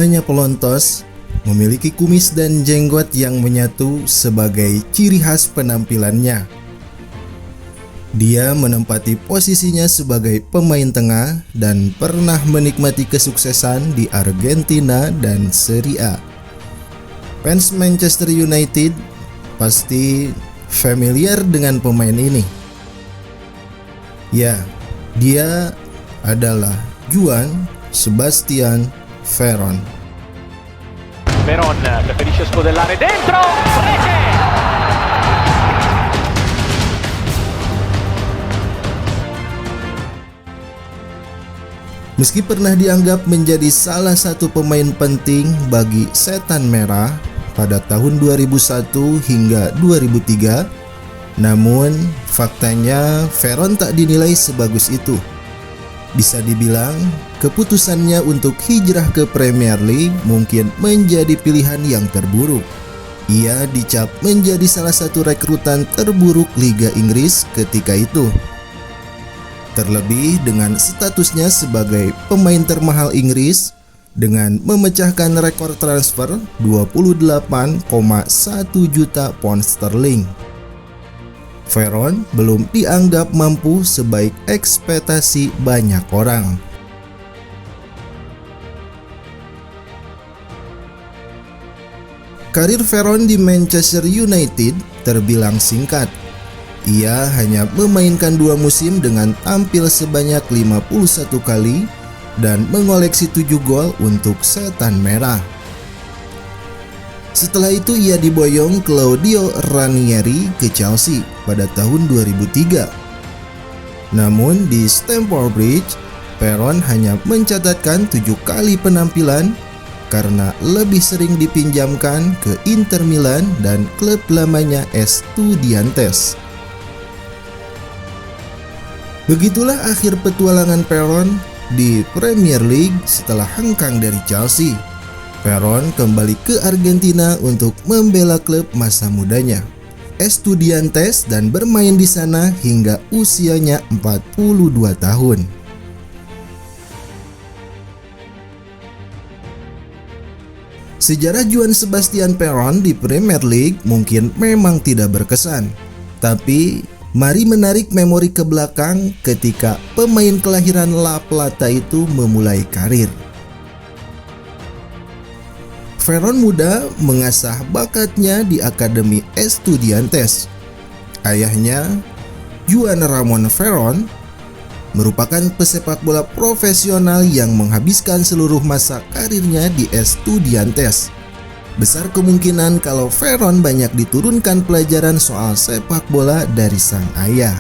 Kepalanya pelontos, memiliki kumis dan jenggot yang menyatu sebagai ciri khas penampilannya. Dia menempati posisinya sebagai pemain tengah dan pernah menikmati kesuksesan di Argentina dan Serie A. Fans Manchester United pasti familiar dengan pemain ini. Ya, dia adalah Joan Sebastian Veron. Veron preferisce scodellare dentro, rete! Meski pernah dianggap menjadi salah satu pemain penting bagi Setan Merah pada tahun 2001 hingga 2003, namun faktanya Veron tak dinilai sebagus itu. Bisa dibilang, keputusannya untuk hijrah ke Premier League mungkin menjadi pilihan yang terburuk. Ia dicap menjadi salah satu rekrutan terburuk Liga Inggris ketika itu. Terlebih dengan statusnya sebagai pemain termahal Inggris dengan memecahkan rekor transfer 28,1 juta pound sterling. Veron belum dianggap mampu sebaik ekspektasi banyak orang. Karir Veron di Manchester United terbilang singkat. Ia hanya memainkan 2 musim dengan tampil sebanyak 51 kali dan mengoleksi 7 gol untuk Setan Merah. Setelah itu ia diboyong Claudio Ranieri ke Chelsea pada tahun 2003. Namun di Stamford Bridge, Veron hanya mencatatkan 7 kali penampilan karena lebih sering dipinjamkan ke Inter Milan dan klub lamanya Estudiantes. Begitulah akhir petualangan Veron di Premier League setelah hengkang dari Chelsea. Veron kembali ke Argentina untuk membela klub masa mudanya, Estudiantes, dan bermain di sana hingga usianya 42 tahun. Sejarah Joan Sebastian Veron di Premier League mungkin memang tidak berkesan, tapi mari menarik memori ke belakang ketika pemain kelahiran La Plata itu memulai karir. Veron muda mengasah bakatnya di Akademi Estudiantes. Ayahnya, Juan Ramon Veron, merupakan pesepak bola profesional yang menghabiskan seluruh masa karirnya di Estudiantes. Besar kemungkinan kalau Veron banyak diturunkan pelajaran soal sepak bola dari sang ayah.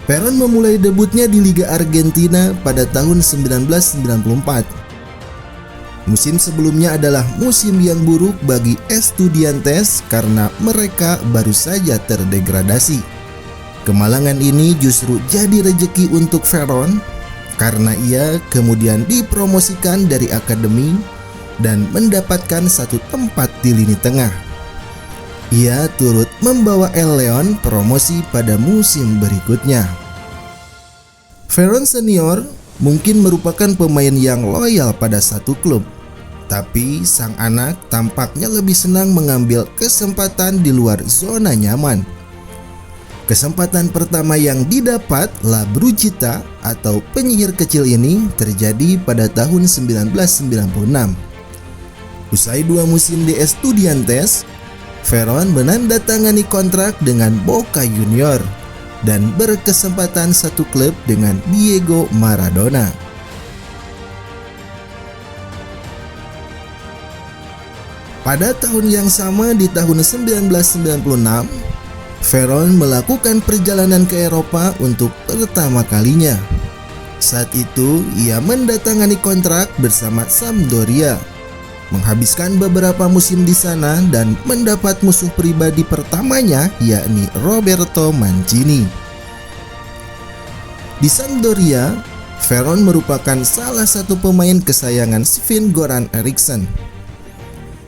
Veron memulai debutnya di Liga Argentina pada tahun 1994. Musim sebelumnya adalah musim yang buruk bagi Estudiantes karena mereka baru saja terdegradasi. Kemalangan ini justru jadi rejeki untuk Veron karena ia kemudian dipromosikan dari akademi dan mendapatkan satu tempat di lini tengah. Ia turut membawa El Leon promosi pada musim berikutnya. Veron senior mungkin merupakan pemain yang loyal pada satu klub, tapi sang anak tampaknya lebih senang mengambil kesempatan di luar zona nyaman. Kesempatan pertama yang didapat La Brujita atau penyihir kecil ini terjadi pada tahun 1996. Usai 2 musim di Estudiantes, Veron menandatangani kontrak dengan Boca Junior dan berkesempatan satu klub dengan Diego Maradona. Pada tahun yang sama di tahun 1996, Veron melakukan perjalanan ke Eropa untuk pertama kalinya. Saat itu ia mendatangani kontrak bersama Sampdoria, menghabiskan beberapa musim di sana dan mendapat musuh pribadi pertamanya yakni Roberto Mancini. Di Sampdoria, Veron merupakan salah satu pemain kesayangan Sven-Goran Eriksson.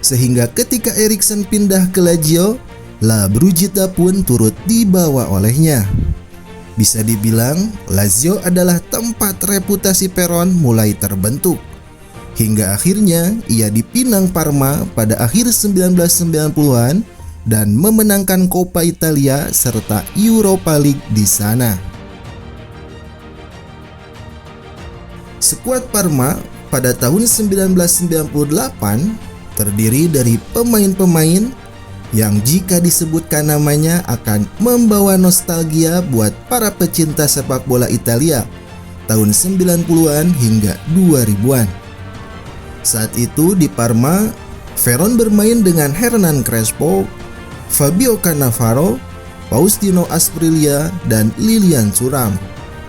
Sehingga ketika Eriksson pindah ke Lazio, La Brujita pun turut dibawa olehnya. Bisa dibilang Lazio adalah tempat reputasi Veron mulai terbentuk. hingga akhirnya ia dipinang Parma pada akhir 1990-an dan memenangkan Coppa Italia serta Europa League di sana. Skuad Parma pada tahun 1998 terdiri dari pemain-pemain yang jika disebutkan namanya akan membawa nostalgia buat para pecinta sepak bola Italia tahun 90-an hingga 2000-an. Saat itu di Parma, Veron bermain dengan Hernan Crespo, Fabio Cannavaro, Faustino Asprilla, dan Lilian Thuram.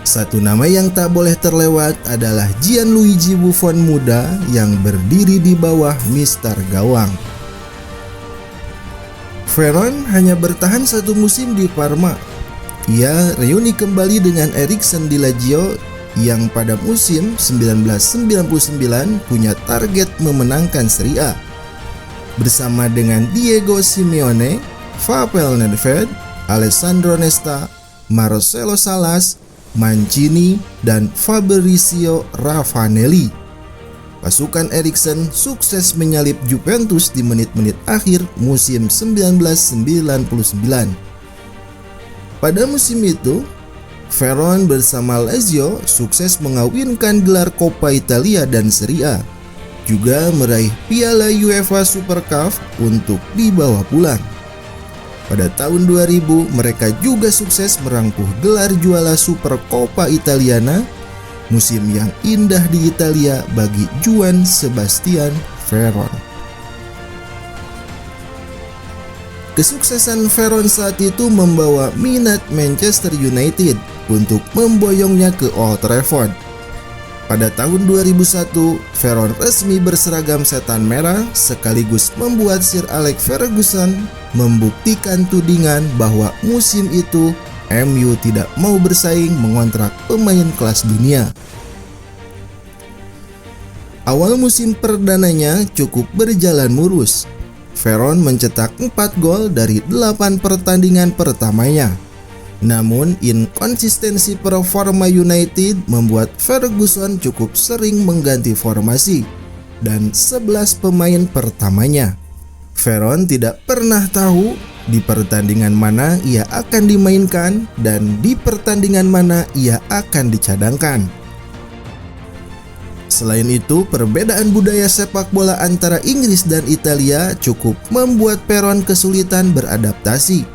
Satu nama yang tak boleh terlewat adalah Gianluigi Buffon muda yang berdiri di bawah Mister Gawang. Veron hanya bertahan satu musim di Parma. Ia reuni kembali dengan Ericsson di Lazio yang pada musim 1999 punya target memenangkan Serie A. Bersama dengan Diego Simeone, Pavel Nedved, Alessandro Nesta, Marcelo Salas, Mancini, dan Fabrizio Ravanelli. Pasukan Ericsson sukses menyalip Juventus di menit-menit akhir musim 1999. Pada musim itu, Veron bersama Lazio sukses mengawinkan gelar Coppa Italia dan Serie A, juga meraih Piala UEFA Super Cup untuk dibawa pulang. Pada tahun 2000 mereka juga sukses merangkuh gelar juara Super Coppa Italiana, musim yang indah di Italia bagi Juan Sebastian Veron. Kesuksesan Veron saat itu membawa minat Manchester United untuk memboyongnya ke Old Trafford. Pada tahun 2001, Veron resmi berseragam setan merah sekaligus membuat Sir Alex Ferguson membuktikan tudingan bahwa musim itu MU tidak mau bersaing mengontrak pemain kelas dunia. Awal musim perdananya cukup berjalan mulus. Veron mencetak 4 gol dari 8 pertandingan pertamanya. Namun, inkonsistensi performa United membuat Ferguson cukup sering mengganti formasi dan 11 pemain pertamanya. Veron tidak pernah tahu di pertandingan mana ia akan dimainkan dan di pertandingan mana ia akan dicadangkan. Selain itu, perbedaan budaya sepak bola antara Inggris dan Italia cukup membuat Veron kesulitan beradaptasi.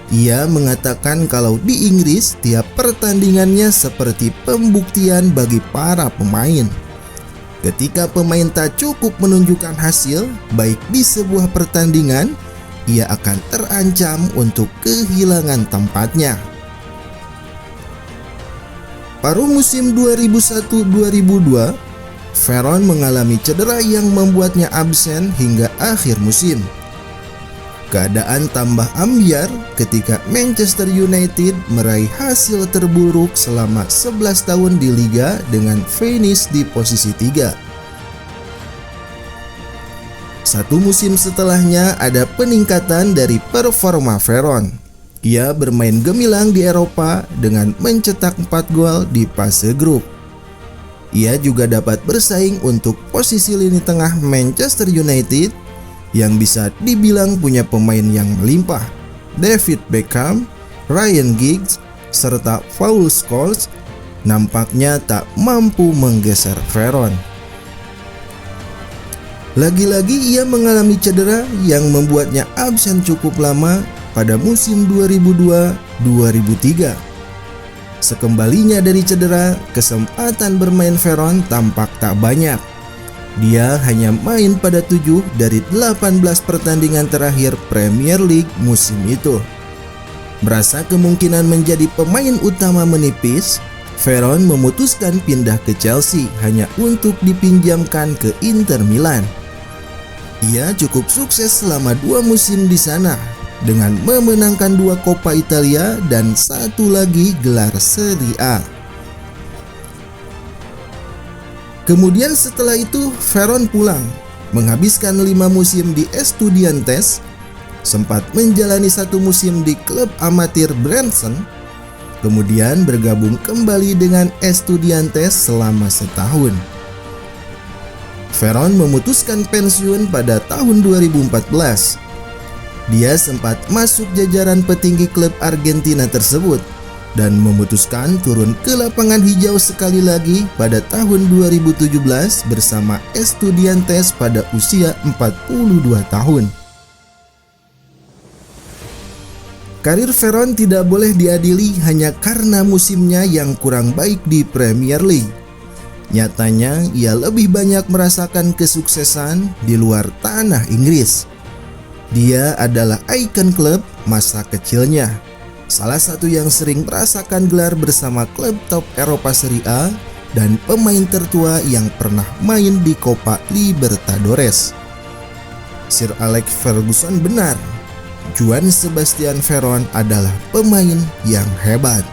Ia mengatakan kalau di Inggris tiap pertandingannya seperti pembuktian bagi para pemain. Ketika pemain tak cukup menunjukkan hasil baik di sebuah pertandingan, ia akan terancam untuk kehilangan tempatnya. Paruh musim 2001-2002, Veron mengalami cedera yang membuatnya absen hingga akhir musim. Keadaan tambah ambyar ketika Manchester United meraih hasil terburuk selama 11 tahun di Liga dengan finish di posisi 3. Satu musim setelahnya ada peningkatan dari performa Veron. Ia bermain gemilang di Eropa dengan mencetak 4 gol di fase grup. Ia juga dapat bersaing untuk posisi lini tengah Manchester United yang bisa dibilang punya pemain yang melimpah. David Beckham, Ryan Giggs, serta Paul Scholes nampaknya tak mampu menggeser Veron. Lagi-lagi ia mengalami cedera yang membuatnya absen cukup lama pada musim 2002-2003. Sekembalinya dari cedera, kesempatan bermain Veron tampak tak banyak. Dia hanya main pada 7 dari 18 pertandingan terakhir Premier League musim itu. Merasa kemungkinan menjadi pemain utama menipis, Veron memutuskan pindah ke Chelsea hanya untuk dipinjamkan ke Inter Milan. Ia cukup sukses selama 2 musim di sana dengan memenangkan 2 Coppa Italia dan 1 lagi gelar Serie A. Kemudian setelah itu Veron pulang, menghabiskan 5 musim di Estudiantes, sempat menjalani 1 musim di klub amatir Branson, kemudian bergabung kembali dengan Estudiantes selama setahun. Veron memutuskan pensiun pada tahun 2014. Dia sempat masuk jajaran petinggi klub Argentina tersebut dan memutuskan turun ke lapangan hijau sekali lagi pada tahun 2017 bersama Estudiantes pada usia 42 tahun. Karir Veron tidak boleh diadili hanya karena musimnya yang kurang baik di Premier League. Nyatanya, ia lebih banyak merasakan kesuksesan di luar tanah Inggris. Dia adalah ikon klub masa kecilnya, salah satu yang sering merasakan gelar bersama klub top Eropa Serie A dan pemain tertua yang pernah main di Copa Libertadores. Sir Alex Ferguson benar, Joan Sebastian Veron adalah pemain yang hebat.